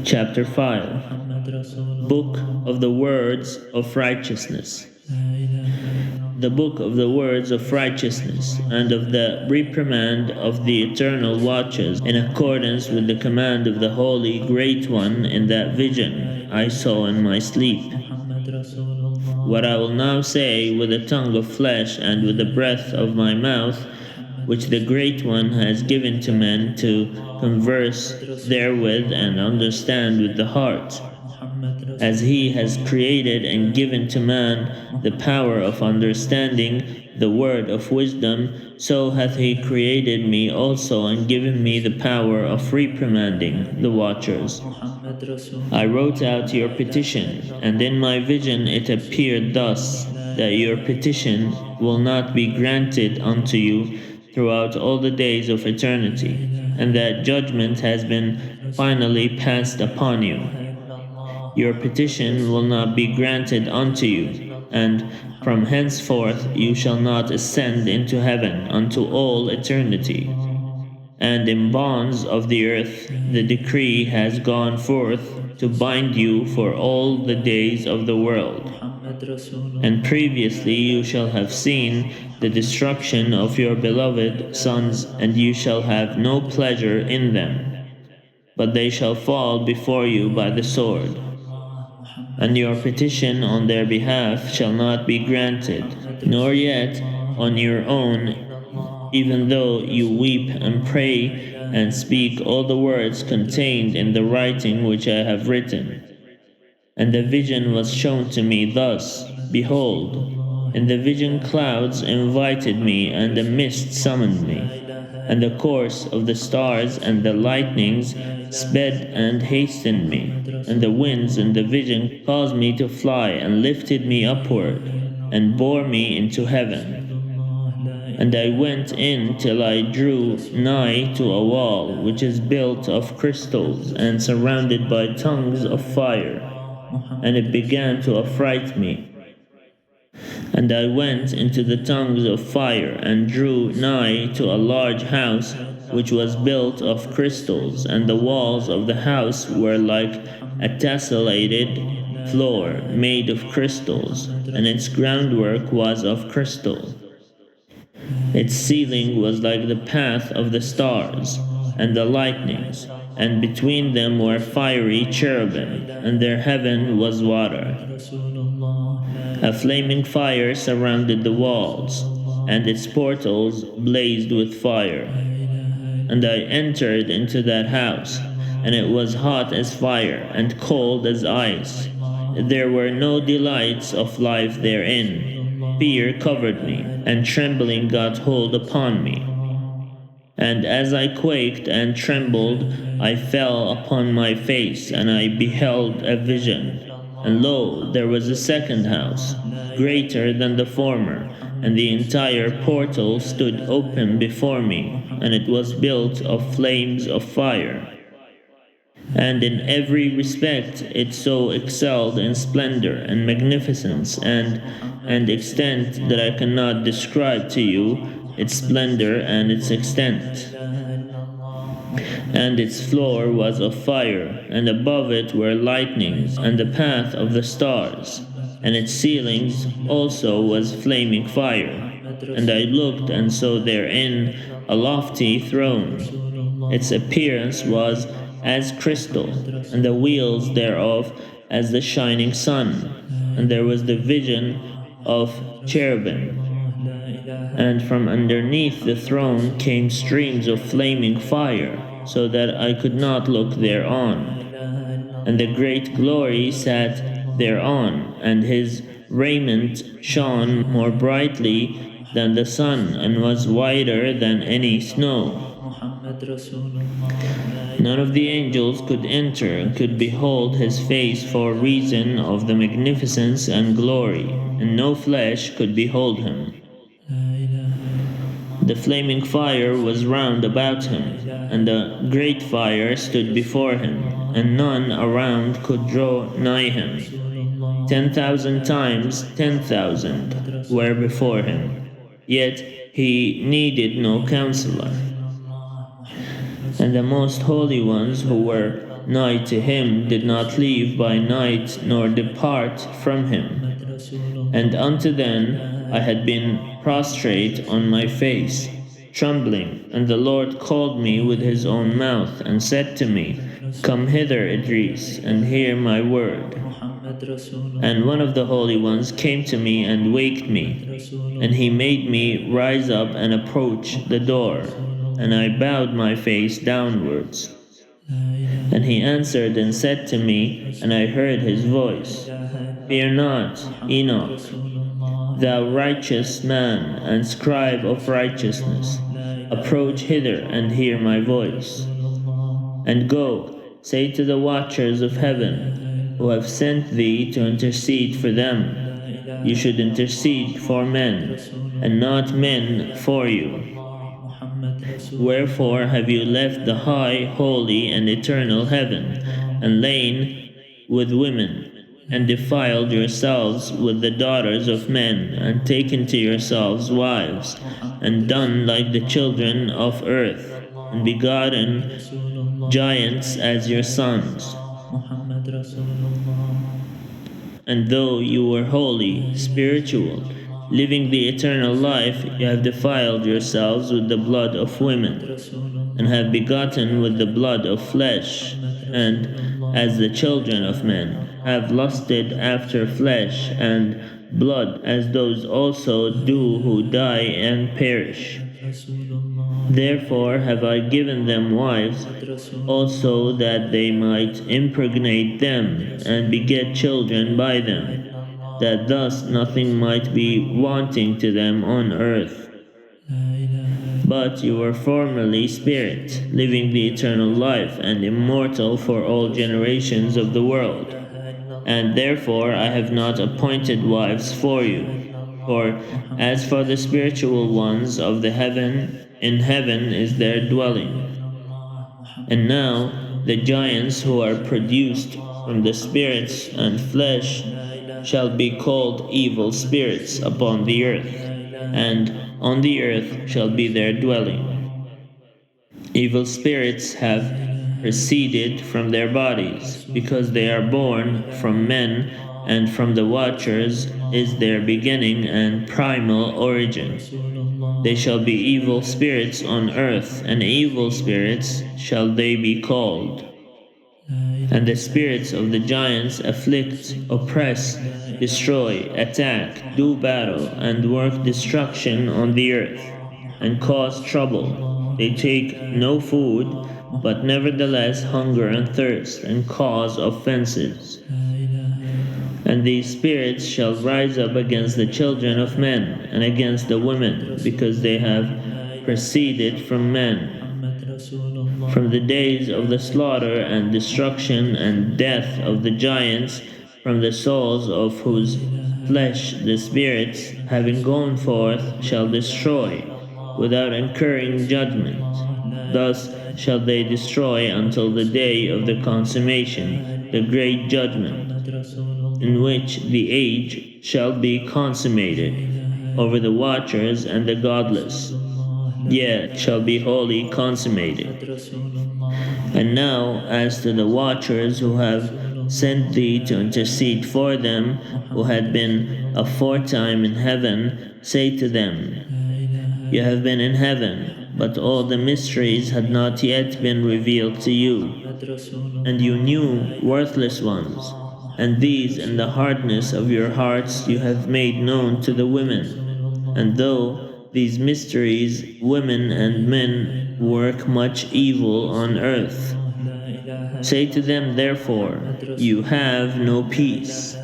Chapter 5 Book of the Words of Righteousness. The book of the words of righteousness, and of the reprimand of the eternal watches, in accordance with the command of the Holy Great One in that vision I saw in my sleep. What I will now say with a tongue of flesh and with the breath of my mouth, which the Great One has given to men to converse therewith and understand with the heart. As he has created and given to man the power of understanding the word of wisdom, so hath he created me also and given me the power of reprimanding the watchers. I wrote out your petition, and in my vision it appeared thus, that your petition will not be granted unto you throughout all the days of eternity, and that judgment has been finally passed upon you. Your petition will not be granted unto you, and from henceforth you shall not ascend into heaven unto all eternity. And in bonds of the earth the decree has gone forth to bind you for all the days of the world. And previously you shall have seen the destruction of your beloved sons, and you shall have no pleasure in them, but they shall fall before you by the sword. And your petition on their behalf shall not be granted, nor yet on your own, even though you weep and pray and speak all the words contained in the writing which I have written. And the vision was shown to me thus, behold, in the vision clouds invited me, and the mist summoned me, and the course of the stars and the lightnings sped and hastened me, and the winds in the vision caused me to fly and lifted me upward, and bore me into heaven. And I went in till I drew nigh to a wall which is built of crystals and surrounded by tongues of fire, and it began to affright me. And I went into the tongues of fire and drew nigh to a large house which was built of crystals, and the walls of the house were like a tessellated floor made of crystals, and its groundwork was of crystal. Its ceiling was like the path of the stars and the lightnings, and between them were fiery cherubim, and their heaven was water. A flaming fire surrounded the walls, and its portals blazed with fire. And I entered into that house, and it was hot as fire and cold as ice. There were no delights of life therein. Fear covered me, and trembling got hold upon me. And as I quaked and trembled, I fell upon my face, and I beheld a vision. And lo, there was a second house, greater than the former, and the entire portal stood open before me, and it was built of flames of fire. And in every respect it so excelled in splendor and magnificence and extent that I cannot describe to you its splendor and its extent. And its floor was of fire, and above it were lightnings, and the path of the stars, and its ceilings also was flaming fire. And I looked and saw therein a lofty throne. Its appearance was as crystal, and the wheels thereof as the shining sun. And there was the vision of cherubim. And from underneath the throne came streams of flaming fire, so that I could not look thereon. And the great glory sat thereon, and his raiment shone more brightly than the sun, and was whiter than any snow. None of the angels could enter and could behold his face for reason of the magnificence and glory, and no flesh could behold him. The flaming fire was round about him, and a great fire stood before him, and none around could draw nigh him. 10,000 times 10,000 were before him, yet he needed no counselor. And the most holy ones who were nigh to him did not leave by night nor depart from him. And unto then I had been prostrate on my face, trembling, and the Lord called me with his own mouth, and said to me, Come hither, Idris, and hear my word. And one of the holy ones came to me and waked me, and he made me rise up and approach the door, and I bowed my face downwards. And he answered and said to me, and I heard his voice, Fear not, Enoch, thou righteous man and scribe of righteousness, approach hither and hear my voice. And go, say to the watchers of heaven, who have sent thee to intercede for them, you should intercede for men, and not men for you. Wherefore have you left the high, holy, and eternal heaven, and lain with women, and defiled yourselves with the daughters of men, and taken to yourselves wives, and done like the children of earth, and begotten giants as your sons? And though you were holy, spiritual, living the eternal life, you have defiled yourselves with the blood of women, and have begotten with the blood of flesh, and, as the children of men, have lusted after flesh and blood, as those also do who die and perish. Therefore have I given them wives, also that they might impregnate them, and beget children by them, that thus nothing might be wanting to them on earth. But you were formerly spirit, living the eternal life, and immortal for all generations of the world. And therefore I have not appointed wives for you. For as for the spiritual ones of the heaven, in heaven is their dwelling. And now the giants who are produced from the spirits and flesh shall be called evil spirits upon the earth, and on the earth shall be their dwelling. Evil spirits have proceeded from their bodies, because they are born from men, and from the watchers is their beginning and primal origin. They shall be evil spirits on earth, and evil spirits shall they be called. And the spirits of the giants afflict, oppress, destroy, attack, do battle, and work destruction on the earth, and cause trouble. They take no food, but nevertheless hunger and thirst, and cause offenses. And these spirits shall rise up against the children of men, and against the women, because they have proceeded from men. From the days of the slaughter and destruction and death of the giants, from the souls of whose flesh the spirits, having gone forth, shall destroy, without incurring judgment. Thus shall they destroy until the day of the consummation, the great judgment, in which the age shall be consummated over the watchers and the godless, yet shall be wholly consummated. And now, as to the watchers who have sent thee to intercede for them, who had been aforetime in heaven, say to them, You have been in heaven, but all the mysteries had not yet been revealed to you. And you knew worthless ones, and these in the hardness of your hearts you have made known to the women. And though these mysteries, women and men work much evil on earth, say to them therefore, You have no peace.